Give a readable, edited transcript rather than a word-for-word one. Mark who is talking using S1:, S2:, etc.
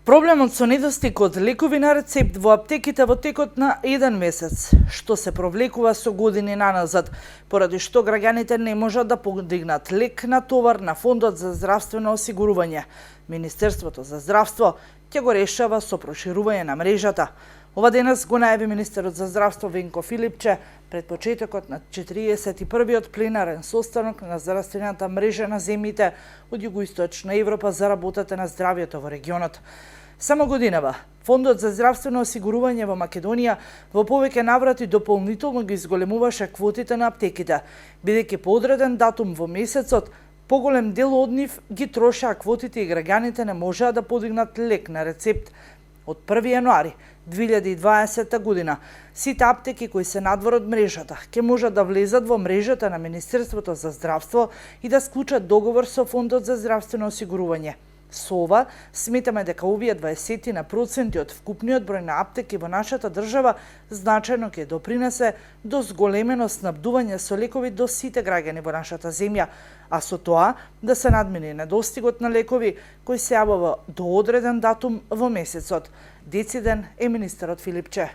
S1: Проблемот со недостиг од лекови на рецепт во аптеките во текот на еден месец, што се провлекува со години наназад, поради што граѓаните не можат да подигнат лек на товар на Фондот за здравствено осигурување. Министерството за здравство ќе го решава со проширување на мрежата. Ова денес го најави министерот за здравство Венко Филипче пред почетокот на 41-иот пленарен состанок на здравствената мрежа на земјите од Југоисточна Европа за работата на здравјето во регионот. Само годинава, Фондот за здравствено осигурување во Македонија во повеќе наврати дополнително ги изголемуваше квотите на аптеките, бидејќи по одреден датум во месецот поголем дел од нив ги трошаа квотите и граѓаните не можеа да подигнат лек на рецепт. Од 1 јануари 2020 година, сите аптеки кои се надвор од мрежата ќе можат да влезат во мрежата на Министерството за здравство и да склучат договор со Фондот за здравствено осигурување. Со ова, сметаме дека овие 20% од вкупниот број на аптеки во нашата држава значајно ќе допринесе до зголемено снабдување со лекови до сите граѓани во нашата земја, а со тоа да се надмини недостигот на лекови кој се јавува до одреден датум во месецот. Дециден е министерот Филипче.